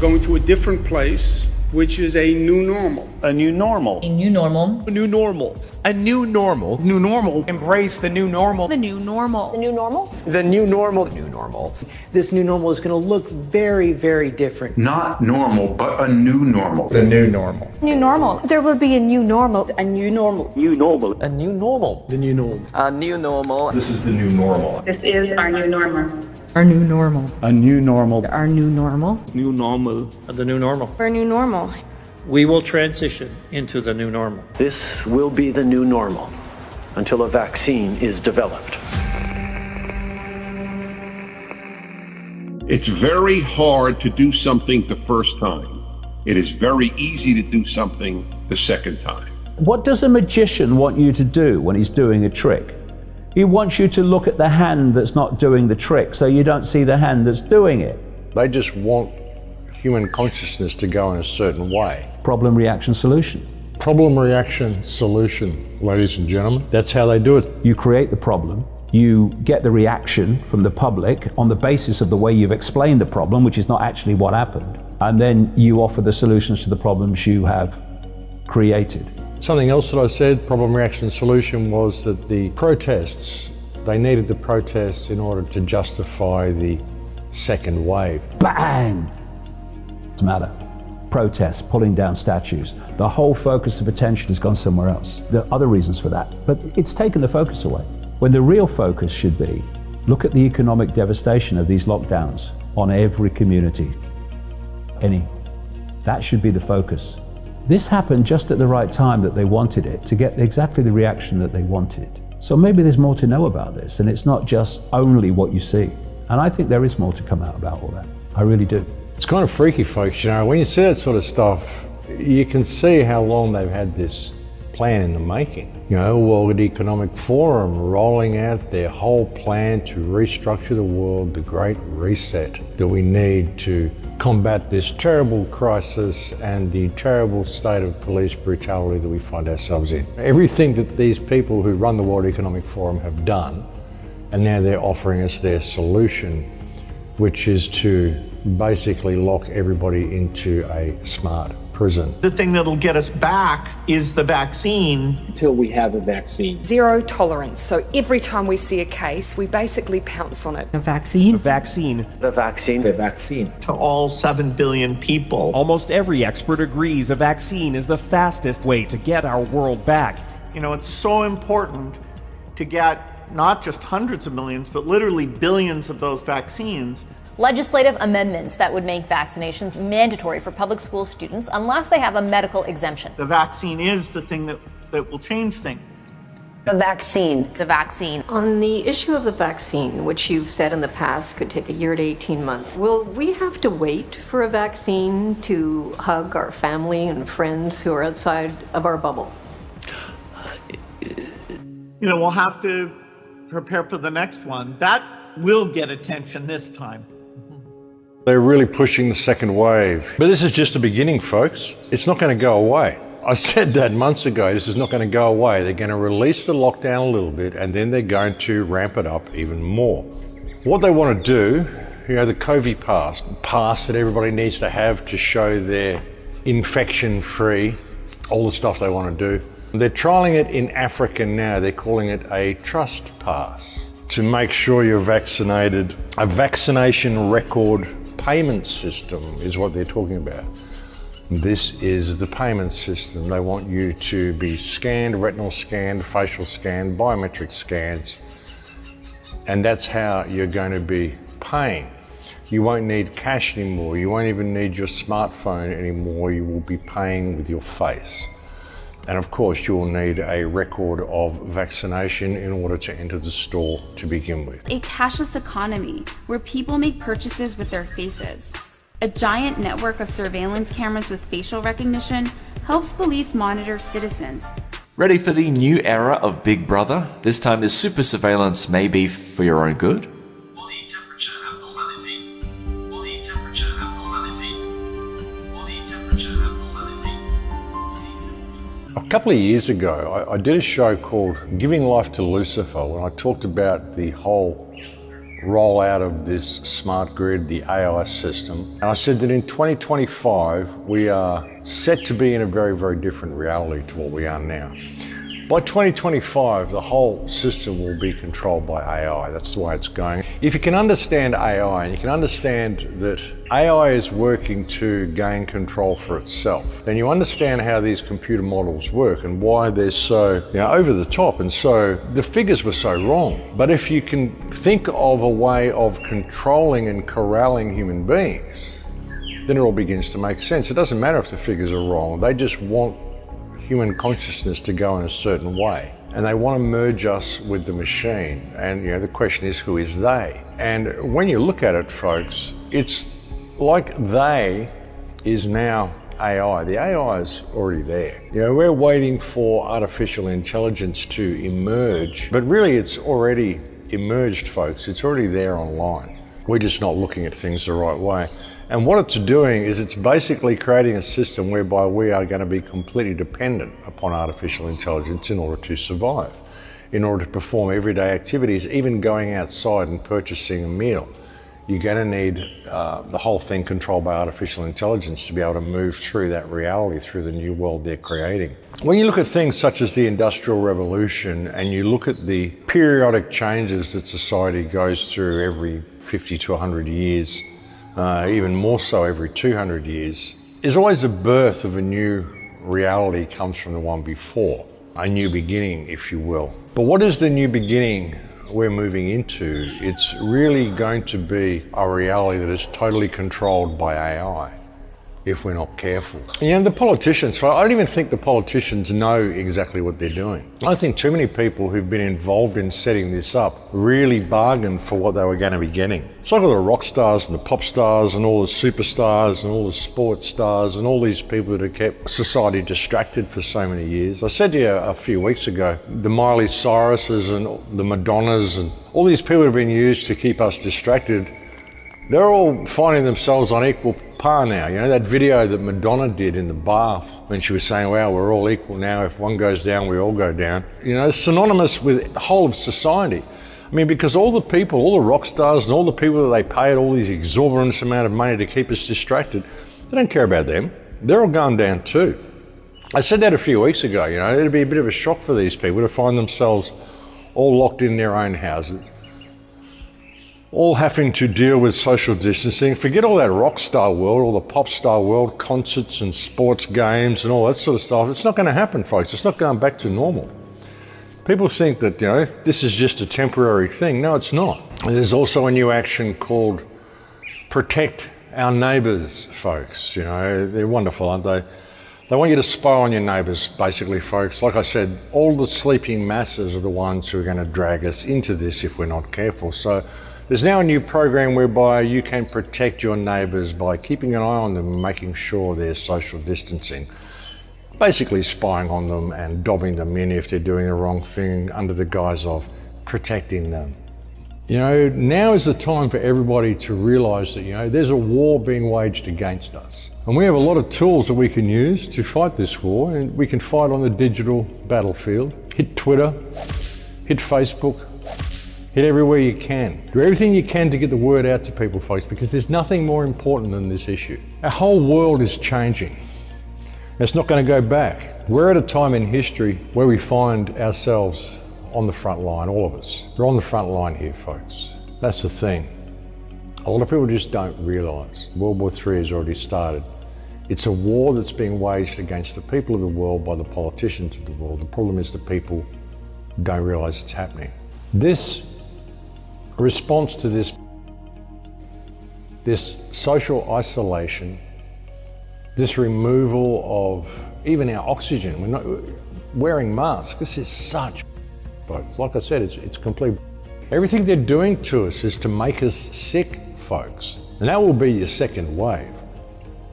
going to a different place, which is a new normal. A new normal. A new normal. A new normal. A new normal. New normal. Embrace the new normal. The new normal. The new normal. The new normal. The new normal. This new normal is going to look very, very different. Not normal, but a new normal. The new normal. New normal. There will be a new normal. A new normal. New normal. A new normal. The new normal. A new normal. This is the new normal. This is our new normal. Our new normal. A new normal. Our new normal. New normal. The new normal. Our new normal. We will transition into the new normal. This will be the new normal until a vaccine is developed. It's very hard to do something the first time. It is very easy to do something the second time. What does a magician want you to do when he's doing a trick? He wants you to look at the hand that's not doing the trick, so you don't see the hand that's doing it. They just want human consciousness to go in a certain way. Problem, reaction, solution. Problem, reaction, solution, ladies and gentlemen. That's how they do it. You create the problem, you get the reaction from the public on the basis of the way you've explained the problem, which is not actually what happened, and then you offer the solutions to the problems you have created. Something else that I said, problem, reaction, solution, was that the protests, they needed the protests in order to justify the second wave. Bang! What's the matter? Protests, pulling down statues. The whole focus of attention has gone somewhere else. There are other reasons for that, but it's taken the focus away. When the real focus should be, look at the economic devastation of these lockdowns on every community. That should be the focus. This happened just at the right time that they wanted it, to get exactly the reaction that they wanted. So maybe there's more to know about this, and it's not just only what you see. And I think there is more to come out about all that. I really do. It's kind of freaky, folks, you know, when you see that sort of stuff, you can see how long they've had this plan in the making. You know, World Economic Forum rolling out their whole plan to restructure the world, the Great Reset, that we need to combat this terrible crisis and the terrible state of police brutality that we find ourselves in. Everything that these people who run the World Economic Forum have done, and now they're offering us their solution, which is to basically lock everybody into a smart prison. The thing that'll get us back is the vaccine. Until we have a vaccine. Zero tolerance. So every time we see a case, we basically pounce on it. A vaccine. A vaccine. The vaccine. The vaccine. To all 7 billion people. Almost every expert agrees a vaccine is the fastest way to get our world back. You know, it's so important to get not just hundreds of millions, but literally billions of those vaccines. Legislative amendments that would make vaccinations mandatory for public school students unless they have a medical exemption. The vaccine is the thing that will change things. The vaccine. The vaccine. On the issue of the vaccine, which you've said in the past could take a year to 18 months, will we have to wait for a vaccine to hug our family and friends who are outside of our bubble? You know, we'll have to prepare for the next one. That will get attention this time. They're really pushing the second wave. But this is just the beginning, folks. It's not going to go away. I said that months ago, this is not going to go away. They're going to release the lockdown a little bit, and then they're going to ramp it up even more. What they want to do, you know, the COVID pass that everybody needs to have to show they're infection-free, all the stuff they want to do. They're trialling it in Africa now. They're calling it a trust pass to make sure you're vaccinated. A vaccination record payment system is what they're talking about. This is the payment system. They want you to be scanned, retinal scanned, facial scanned, biometric scans, and that's how you're going to be paying. You won't need cash anymore. You won't even need your smartphone anymore. You will be paying with your face. And of course, you'll need a record of vaccination in order to enter the store to begin with. A cashless economy where people make purchases with their faces. A giant network of surveillance cameras with facial recognition helps police monitor citizens. Ready for the new era of Big Brother? This time the super surveillance may be for your own good. A couple of years ago, I did a show called Giving Life to Lucifer, when I talked about the whole rollout of this smart grid, the AI system. And I said that in 2025, we are set to be in a very, very different reality to what we are now. By 2025, the whole system will be controlled by AI. That's the way it's going. If you can understand AI and you can understand that AI is working to gain control for itself, then you understand how these computer models work and why they're so over the top, and so the figures were so wrong. But if you can think of a way of controlling and corralling human beings, then it all begins to make sense. It doesn't matter if the figures are wrong. They just want human consciousness to go in a certain way, and they want to merge us with the machine. And the question is, who is they? And when you look at it, folks, it's like they is now AI. The AI is already there. We're waiting for artificial intelligence to emerge, but really it's already emerged, folks. It's already there online. We're just not looking at things the right way. And what it's doing is it's basically creating a system whereby we are going to be completely dependent upon artificial intelligence in order to survive, in order to perform everyday activities, even going outside and purchasing a meal. You're going to need the whole thing controlled by artificial intelligence to be able to move through that reality, through the new world they're creating. When you look at things such as the Industrial Revolution and you look at the periodic changes that society goes through every 50 to 100 years, even more so every 200 years, there's always a birth of a new reality comes from the one before, a new beginning, if you will. But what is the new beginning we're moving into? It's really going to be a reality that is totally controlled by AI if we're not careful. And the politicians, I don't even think the politicians know exactly what they're doing. I think too many people who've been involved in setting this up really bargained for what they were going to be getting. It's like all the rock stars and the pop stars and all the superstars and all the sports stars and all these people that have kept society distracted for so many years. I said to you a few weeks ago, the Miley Cyruses and the Madonnas and all these people have been used to keep us distracted. They're all finding themselves on equal par now. That video that Madonna did in the bath when she was saying, wow, we're all equal now. If one goes down, we all go down. It's synonymous with the whole of society. Because all the people, all the rock stars and all the people that they paid all these exorbitant amount of money to keep us distracted, they don't care about them. They're all going down too. I said that a few weeks ago. It'd be a bit of a shock for these people to find themselves all locked in their own houses, all having to deal with social distancing. Forget all that rock star world, all the pop star world, concerts and sports games and all that sort of stuff. It's not going to happen, folks. It's not going back to normal. People think that, this is just a temporary thing. No, it's not. There's also a new action called Protect Our Neighbours, folks. They're wonderful, aren't they? They want you to spy on your neighbours, basically, folks. Like I said, all the sleeping masses are the ones who are going to drag us into this if we're not careful. So there's now a new program whereby you can protect your neighbours by keeping an eye on them and making sure there's social distancing. Basically spying on them and dobbing them in if they're doing the wrong thing under the guise of protecting them. Now is the time for everybody to realise that, there's a war being waged against us. And we have a lot of tools that we can use to fight this war, and we can fight on the digital battlefield. Hit Twitter, hit Facebook, hit everywhere you can. Do everything you can to get the word out to people, folks, because there's nothing more important than this issue. Our whole world is changing. It's not going to go back. We're at a time in history where we find ourselves on the front line, all of us. We're on the front line here, folks. That's the thing. A lot of people just don't realise. World War III has already started. It's a war that's being waged against the people of the world by the politicians of the world. The problem is that people don't realise it's happening. This response to this social isolation, this removal of even our oxygen, we're not wearing masks. This is such, folks. Like I said, it's complete. Everything they're doing to us is to make us sick, folks. And that will be your second wave.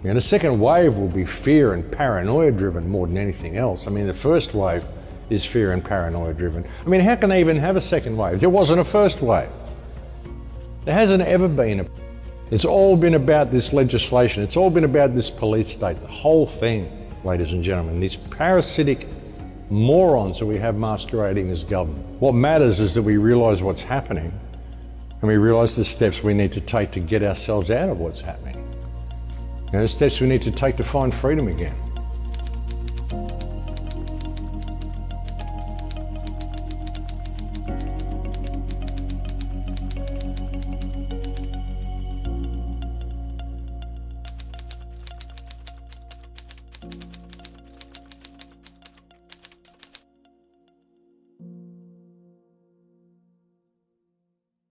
The second wave will be fear and paranoia driven more than anything else. The first wave is fear and paranoia driven. How can they even have a second wave? There wasn't a first wave. There hasn't ever been a. It's all been about this legislation. It's all been about this police state. The whole thing, ladies and gentlemen, these parasitic morons that we have masquerading as government. What matters is that we realise what's happening And we realize the steps we need to take to get ourselves out of what's happening. The steps we need to take to find freedom again.